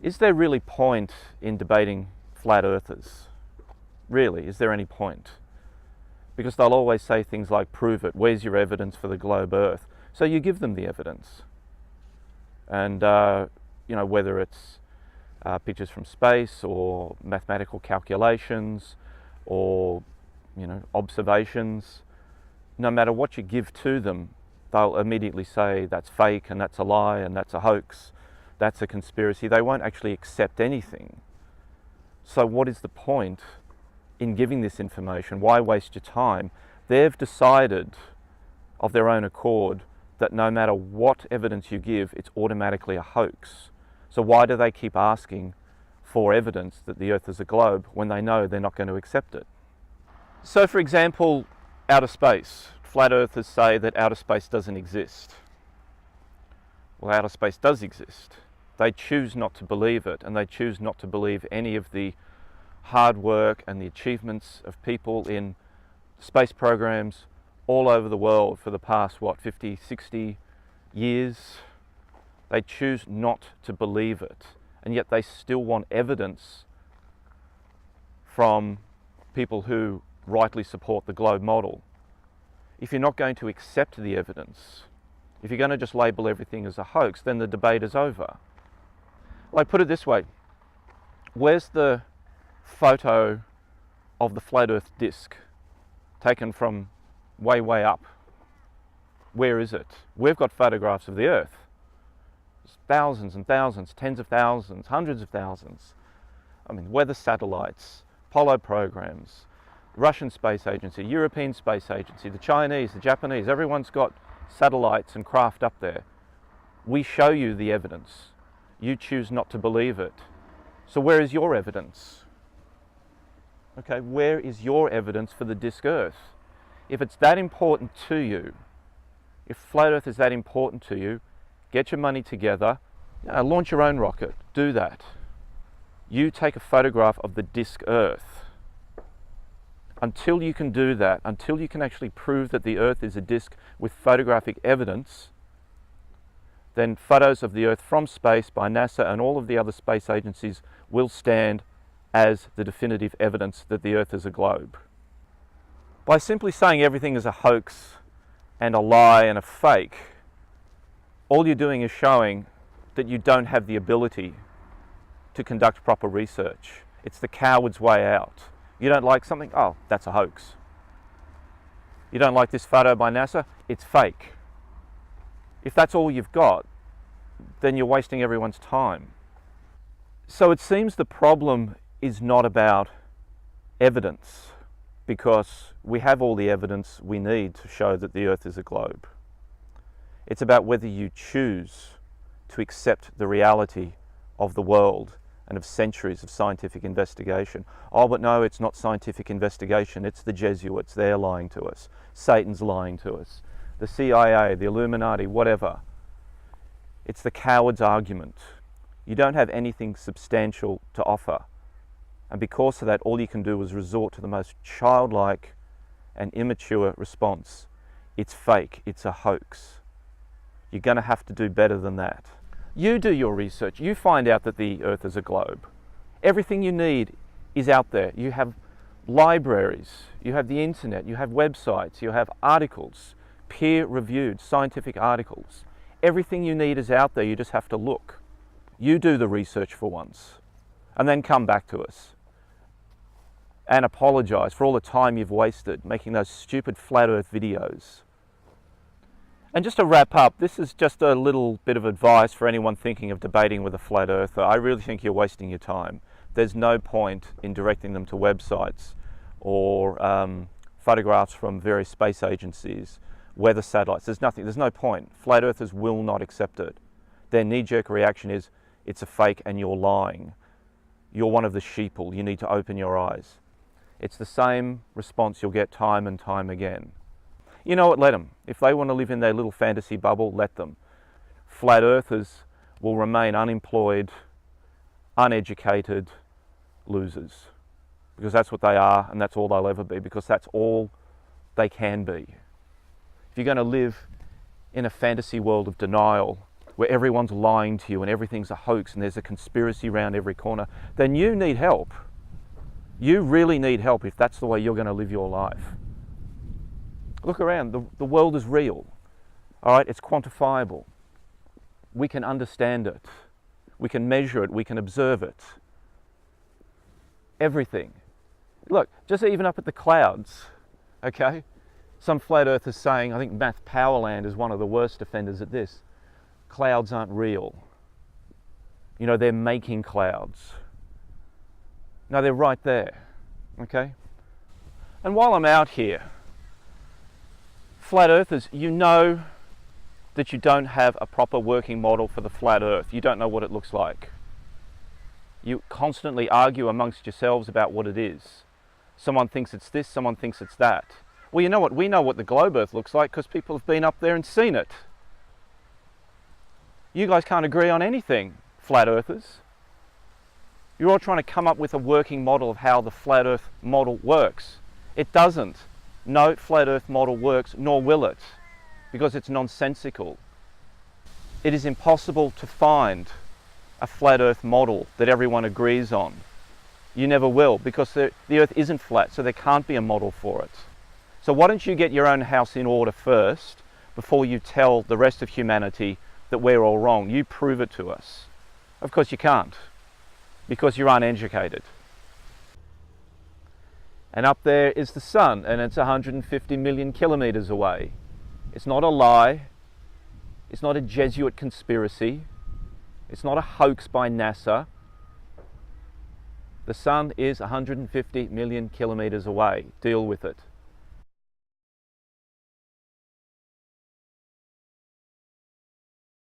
Is there really point in debating flat earthers? Really, is there any point? Because they'll always say things like, prove it, where's your evidence for the globe Earth? So you give them the evidence. And, whether it's pictures from space or mathematical calculations or, observations, no matter what you give to them, they'll immediately say that's fake and that's a lie and that's a hoax, that's a conspiracy. They won't actually accept anything. So what is the point in giving this information? Why waste your time? They've decided of their own accord that no matter what evidence you give, it's automatically a hoax. So why do they keep asking for evidence that the Earth is a globe when they know they're not going to accept it? So for example, outer space. Flat earthers say that outer space doesn't exist. Well, outer space does exist. They choose not to believe it, and they choose not to believe any of the hard work and the achievements of people in space programs all over the world for the past, 50, 60 years. They choose not to believe it, and yet they still want evidence from people who rightly support the globe model. If you're not going to accept the evidence, if you're going to just label everything as a hoax, then the debate is over. Like, put it this way, where's the photo of the flat Earth disk taken from way, way up? Where is it? We've got photographs of the Earth. There's thousands and thousands, tens of thousands, hundreds of thousands. Weather satellites, Apollo programs, Russian Space Agency, European Space Agency, the Chinese, the Japanese, everyone's got satellites and craft up there. We show you the evidence. You choose not to believe it. So where is your evidence? Okay, where is your evidence for the disk Earth? If it's that important to you, if flat Earth is that important to you, get your money together, launch your own rocket, do that. You take a photograph of the disk Earth. Until you can do that, until you can actually prove that the Earth is a disk with photographic evidence, then photos of the Earth from space by NASA and all of the other space agencies will stand as the definitive evidence that the Earth is a globe. By simply saying everything is a hoax and a lie and a fake, all you're doing is showing that you don't have the ability to conduct proper research. It's the coward's way out. You don't like something? Oh, that's a hoax. You don't like this photo by NASA? It's fake. If that's all you've got, then you're wasting everyone's time. So it seems the problem is not about evidence, because we have all the evidence we need to show that the Earth is a globe. It's about whether you choose to accept the reality of the world and of centuries of scientific investigation. Oh, but no, it's not scientific investigation, it's the Jesuits, they're lying to us. Satan's lying to us. The CIA, the Illuminati, whatever. It's the coward's argument. You don't have anything substantial to offer. And because of that, all you can do is resort to the most childlike and immature response. It's fake, it's a hoax. You're going to have to do better than that. You do your research, you find out that the Earth is a globe. Everything you need is out there. You have libraries, you have the internet, you have websites, you have articles, peer-reviewed scientific articles. Everything you need is out there, you just have to look. You do the research for once, and then come back to us and apologise for all the time you've wasted making those stupid flat Earth videos. And just to wrap up, this is just a little bit of advice for anyone thinking of debating with a flat earther. I really think you're wasting your time. There's no point in directing them to websites or photographs from various space agencies, weather satellites. There's no point. Flat earthers will not accept it. Their knee-jerk reaction is, it's a fake and you're lying. You're one of the sheeple. You need to open your eyes. It's the same response you'll get time and time again. You know what, let them. If they want to live in their little fantasy bubble, let them. Flat earthers will remain unemployed, uneducated losers. Because that's what they are, and that's all they'll ever be, because that's all they can be. If you're going to live in a fantasy world of denial where everyone's lying to you and everything's a hoax and there's a conspiracy around every corner, then you need help. You really need help if that's the way you're going to live your life. Look around, the world is real, all right? It's quantifiable. We can understand it. We can measure it. We can observe it. Everything. Look, just even up at the clouds, okay? Some flat earthers saying, I think Matt Powerland is one of the worst offenders at this. Clouds aren't real. You know, they're making clouds. No, they're right there, okay? And while I'm out here, flat earthers, you know that you don't have a proper working model for the flat earth. You don't know what it looks like. You constantly argue amongst yourselves about what it is. Someone thinks it's this, someone thinks it's that. Well, you know what? We know what the globe earth looks like because people have been up there and seen it. You guys can't agree on anything, flat earthers. You're all trying to come up with a working model of how the flat earth model works. It doesn't. No flat earth model works, nor will it, because it's nonsensical. It is impossible to find a flat earth model that everyone agrees on. You never will, because the earth isn't flat, so there can't be a model for it. So why don't you get your own house in order first before you tell the rest of humanity that we're all wrong? You prove it to us. Of course you can't, because you're uneducated. And up there is the sun, and it's 150 million kilometers away. It's not a lie. It's not a Jesuit conspiracy. It's not a hoax by NASA. The sun is 150 million kilometers away. Deal with it.